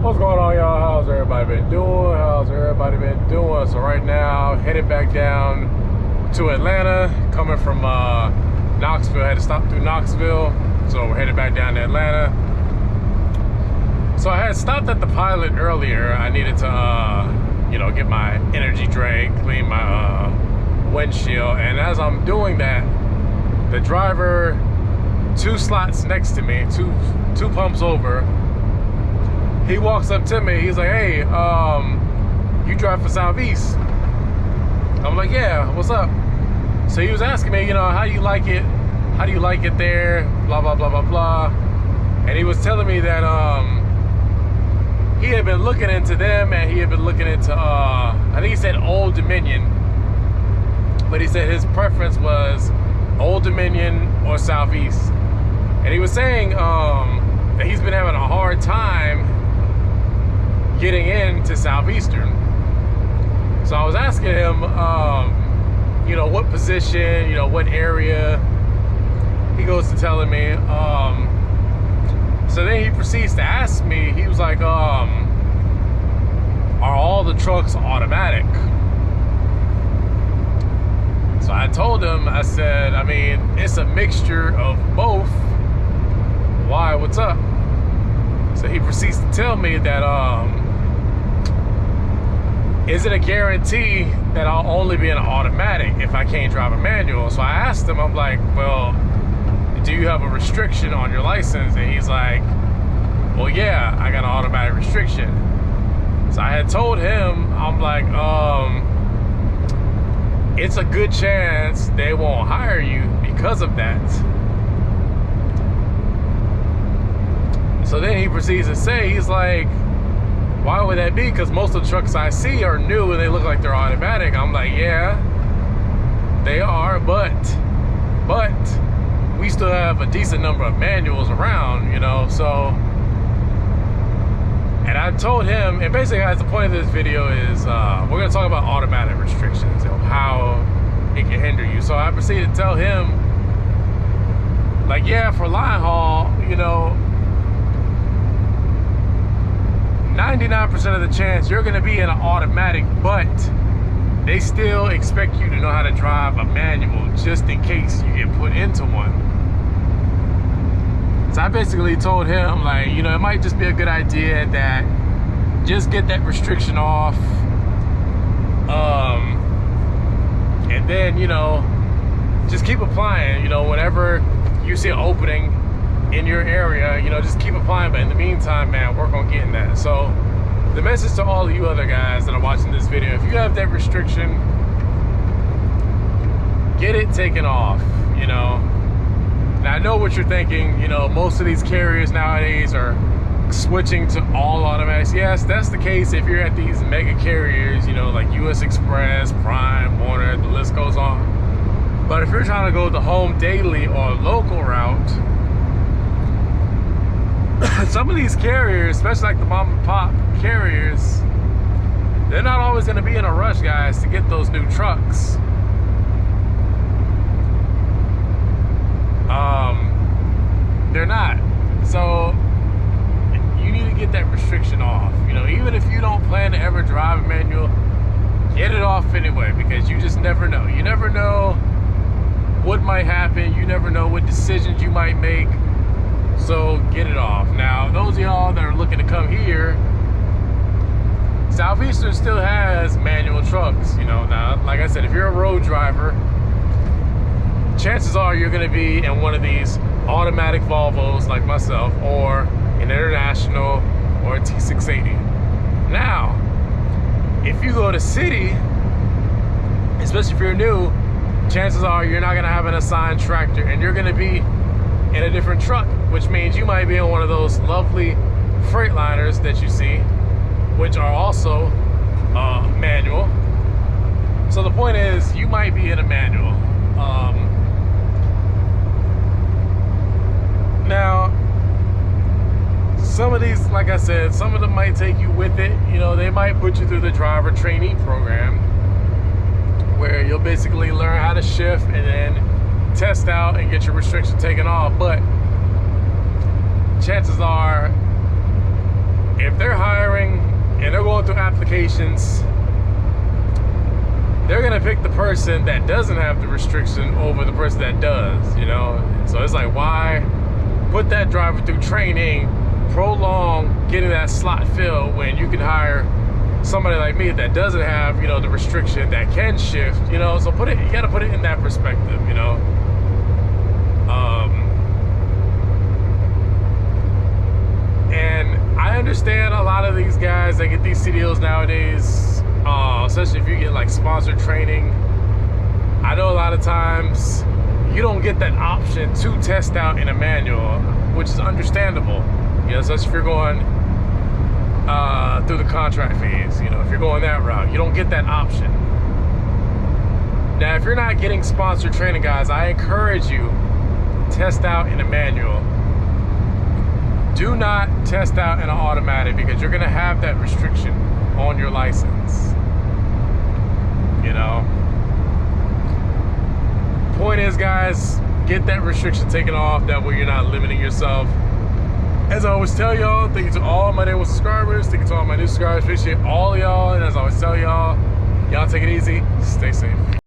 What's going on, y'all? How's everybody been doing? So right now, headed back down to Atlanta, coming from Knoxville. I had to stop through Knoxville, so we're headed back down to Atlanta. So I had stopped at the Pilot earlier. I needed to, get my energy drink, clean my windshield, and as I'm doing that, the driver, 2 slots next to me, two pumps over, he walks up to me. He's like, "Hey, you drive for Southeast?" I'm like, "Yeah, what's up?" So he was asking me, how do you like it? How do you like it there? Blah, blah, blah, blah, blah. And he was telling me that he had been looking into them, and he had been looking into, I think he said Old Dominion. But he said his preference was Old Dominion or Southeast. And he was saying that he's been having a hard time getting into Southeastern. So I was asking him, what position, what area. He goes to telling me. So then he proceeds to ask me, he was like, are all the trucks automatic? So I told him, I said, I mean, it's a mixture of both. Why, what's up? So he proceeds to tell me that, is it a guarantee that I'll only be in an automatic if I can't drive a manual? So I asked him, I'm like, well, do you have a restriction on your license? And he's like, well, yeah, I got an automatic restriction. So I had told him, I'm like, it's a good chance they won't hire you because of that. So then he proceeds to say, he's like, why would that be? Because most of the trucks I see are new and they look like they're automatic. I'm like, yeah, they are, but we still have a decent number of manuals around, so. And I told him, and basically, guys, the point of this video is we're going to talk about automatic restrictions and how it can hinder you. So I proceeded to tell him, like, yeah, for line haul, 99% of the chance you're going to be in an automatic, but they still expect you to know how to drive a manual just in case you get put into one. So I basically told him, like, it might just be a good idea that just get that restriction off. And then, just keep applying, whenever you see an opening in your area, just keep applying. But in the meantime, man, work on getting that. So the message to all of you other guys that are watching this video, if you have that restriction, get it taken off, Now I know what you're thinking, most of these carriers nowadays are switching to all automatics. Yes, that's the case if you're at these mega carriers, like US Express, Prime, Warner, the list goes on. But if you're trying to go the home daily or local route, some of these carriers, especially like the mom and pop carriers, they're not always going to be in a rush, guys, to get those new trucks. They're not. So you need to get that restriction off. Even if you don't plan to ever drive a manual, get it off anyway, because you just never know. You never know what might happen. You never know what decisions you might make. So get it off. Now, those of y'all that are looking to come here, Southeastern still has manual trucks. Now, like I said, if you're a road driver, chances are you're going to be in one of these automatic Volvos like myself, or an International, or a T680. Now, if you go to city, especially if you're new, chances are you're not going to have an assigned tractor, and you're going to be in a different truck, which means you might be in one of those lovely Freightliners that you see, which are also manual. So the point is, you might be in a manual. Now, some of these, like I said, some of them might take you with it. They might put you through the driver trainee program, where you'll basically learn how to shift and then test out and get your restriction taken off. But chances are if they're hiring and they're going through applications, they're gonna pick the person that doesn't have the restriction over the person that does, you know? So it's like, why put that driver through training, prolong getting that slot filled when you can hire somebody like me that doesn't have, you know, the restriction, that can shift, you know? So you gotta put it in that perspective, you know? And I understand a lot of these guys that get these CDLs nowadays, especially if you get like sponsored training. I know a lot of times you don't get that option to test out in a manual, which is understandable. You know, especially if you're going through the contract phase. You know, if you're going that route, you don't get that option. Now, if you're not getting sponsored training, guys, I encourage you, test out in a manual. Do not test out in an automatic, because you're gonna have that restriction on your license. You know? Point is, guys, get that restriction taken off. That way you're not limiting yourself. As I always tell y'all, thank you to all my new subscribers. Thank you to all my new subscribers. Appreciate all of y'all. And as I always tell y'all, y'all take it easy. Stay safe.